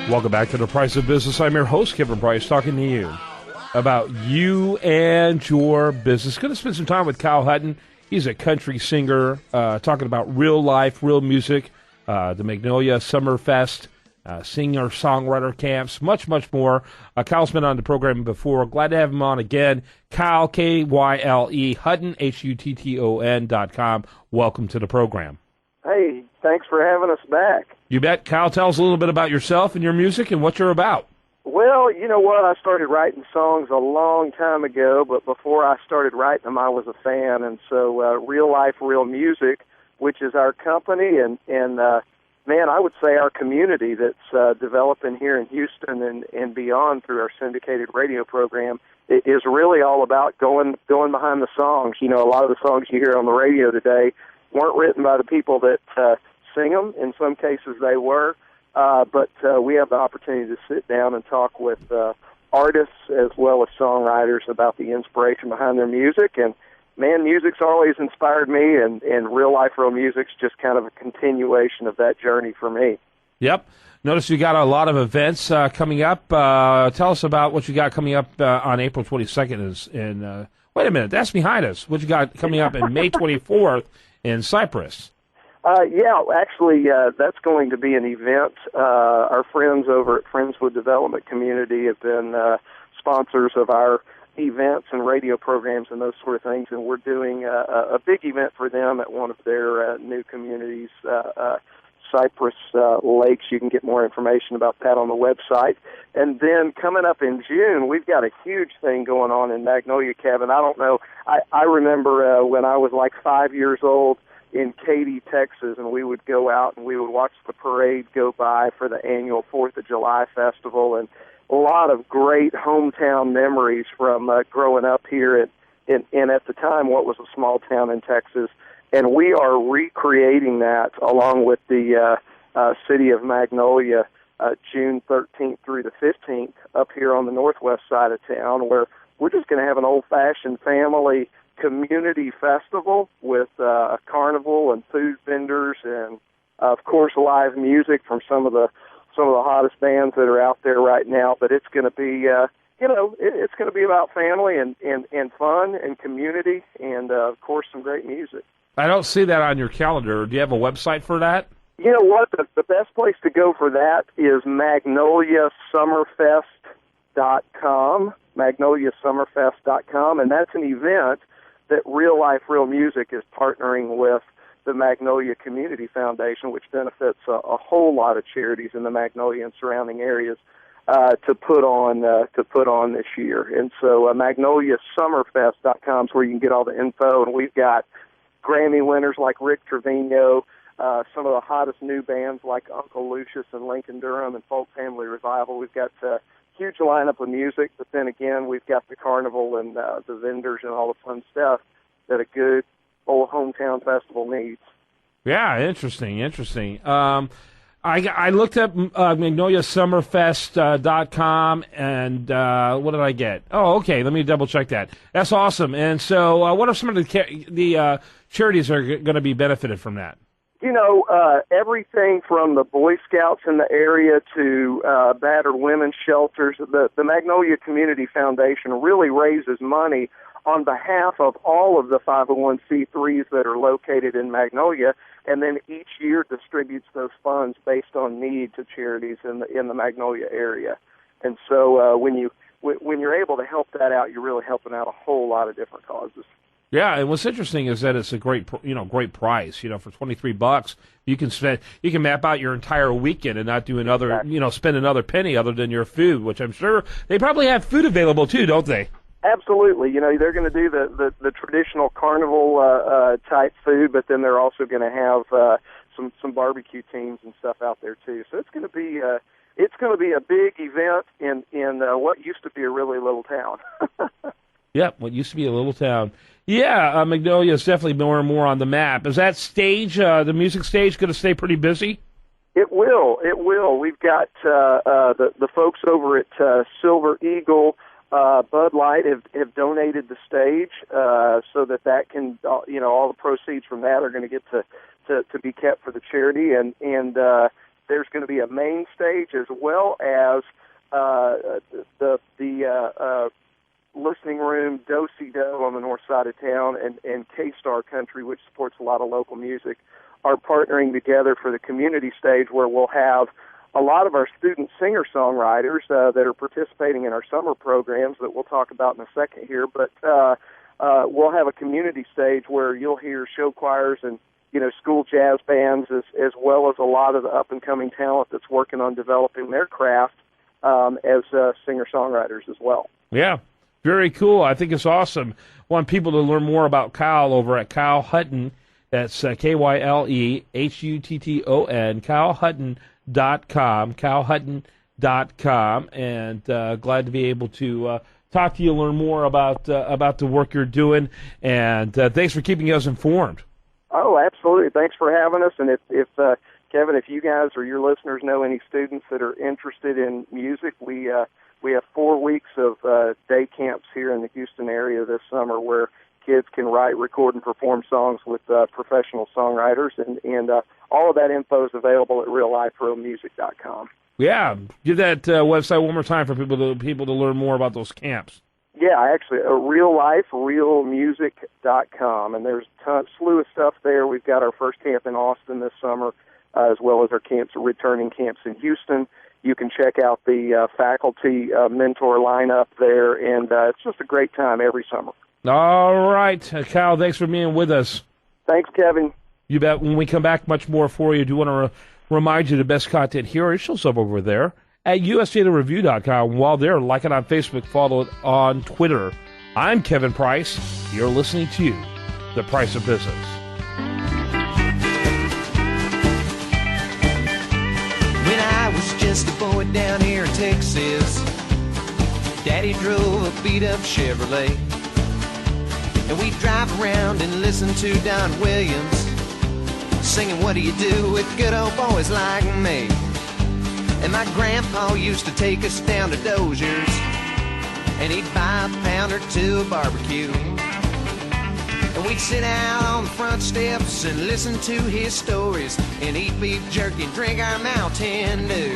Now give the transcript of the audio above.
Welcome back to The Price of Business. I'm your host, Kevin Price, talking to you about you and your business. Going to spend some time with Kyle Hutton. He's a country singer, talking about real life, real music, the Magnolia Summer Fest, singer-songwriter camps, much, much more. Kyle's been on the program before. Glad to have him on again. Kyle, K-Y-L-E, Hutton, Hutton.com. Welcome to the program. Hey, thanks for having us back. You bet. Kyle, tell us a little bit about yourself and your music and what you're about. Well, you know what? I started writing songs a long time ago, but before I started writing them, I was a fan. And so Real Life, Real Music, which is our company, and man, I would say our community that's developing here in Houston and beyond through our syndicated radio program is really all about going behind the songs. You know, a lot of the songs you hear on the radio today weren't written by the people that sing them. In some cases they were. But we have the opportunity to sit down and talk with artists as well as songwriters about the inspiration behind their music. And, man, music's always inspired me, and Real Life, Real Music's just kind of a continuation of that journey for me. Yep. Notice you got a lot of events coming up. Tell us about what you got coming up on April 22nd. Wait a minute, that's behind us. What you got coming up in May 24th in Cypress? Actually, that's going to be an event. Our friends over at Friendswood Development Community have been sponsors of our events and radio programs and those sort of things, and we're doing a big event for them at one of their new communities, Cypress Lakes. You can get more information about that on the website. And then coming up in June, we've got a huge thing going on in Magnolia, Kevin. I don't know. I remember when I was like 5 years old, in Katy, Texas, and we would go out and we would watch the parade go by for the annual 4th of July festival, and a lot of great hometown memories from growing up here in at the time what was a small town in Texas. And we are recreating that along with the city of Magnolia June 13th through the 15th up here on the northwest side of town, where we're just going to have an old-fashioned family community festival with a carnival and food vendors and of course live music from some of the hottest bands that are out there right now. But it's going to be it's going to be about family and fun and community and of course some great music. I don't see that on your calendar. Do you have a website for that? You know what? The best place to go for that is magnoliasummerfest.com, magnoliasummerfest.com, and that's an event that Real Life, Real Music is partnering with the Magnolia Community Foundation, which benefits a whole lot of charities in the Magnolia and surrounding areas, to put on this year. And so magnoliasummerfest.com is where you can get all the info, and we've got Grammy winners like Rick Trevino, some of the hottest new bands like Uncle Lucius and Lincoln Durham and Folk Family Revival. We've got huge lineup of music, but then again, we've got the carnival and the vendors and all the fun stuff that a good old hometown festival needs. Yeah, interesting. I looked up magnoliasummerfest.com, and what did I get? Oh, okay, let me double-check that. That's awesome. And so what are some of the charities that are going to be benefited from that? You know, everything from the Boy Scouts in the area to battered women's shelters. The Magnolia Community Foundation really raises money on behalf of all of the 501c3s that are located in Magnolia, and then each year distributes those funds based on need to charities in the Magnolia area. And so when you're able to help that out, you're really helping out a whole lot of different causes. Yeah, and what's interesting is that it's a great price. For $23, you can map out your entire weekend and not do another, spend another penny other than your food, which I'm sure they probably have food available too, don't they? Absolutely. They're going to do the traditional carnival type food, but then they're also going to have some barbecue teams and stuff out there too. So it's going to be a big event in what used to be a really little town. Yep, what used to be a little town. Yeah, Magnolia is definitely more and more on the map. Is that stage, the music stage, going to stay pretty busy? It will. We've got the folks over at Silver Eagle, Bud Light have donated the stage so that can, all the proceeds from that are going to get to be kept for the charity. And there's going to be a main stage as well as the listening room, Do-Si-Do on the north side of town, and K-Star Country, which supports a lot of local music, are partnering together for the community stage, where we'll have a lot of our student singer-songwriters that are participating in our summer programs that we'll talk about in a second here. But we'll have a community stage where you'll hear show choirs and school jazz bands, as well as a lot of the up-and-coming talent that's working on developing their craft as singer-songwriters as well. Yeah, very cool. I think it's awesome. Want people to learn more about Kyle over at Kyle Hutton. That's KyleHutton, KyleHutton.com, KyleHutton.com, and glad to be able to talk to you, learn more about the work you're doing, and thanks for keeping us informed. Oh, absolutely. Thanks for having us. And if Kevin, if you guys or your listeners know any students that are interested in music, we have 4 weeks of day camps here in the Houston area this summer where kids can write, record, and perform songs with professional songwriters, and all of that info is available at realliferealmusic.com. Yeah, give that website one more time for people to learn more about those camps. Yeah, actually, realliferealmusic.com, and there's a slew of stuff there. We've got our first camp in Austin this summer, as well as our returning camps in Houston. You can check out the faculty mentor lineup there, and it's just a great time every summer. All right, Kyle, thanks for being with us. Thanks, Kevin. You bet. When we come back, much more for you. I do want to remind you the best content here is shows up over there at usdatareview.com. While there, like it on Facebook, follow it on Twitter. I'm Kevin Price. You're listening to The Price of Business. When I was just a boy down here in Texas, Daddy drove a beat-up Chevrolet, and we'd drive around and listen to Don Williams singing "What Do You Do with Good Old Boys Like Me." And my grandpa used to take us down to Dozier's, and he'd buy a pound or two of barbecue, and we'd sit out on the front steps and listen to his stories, and eat beef jerky and drink our Mountain Dew.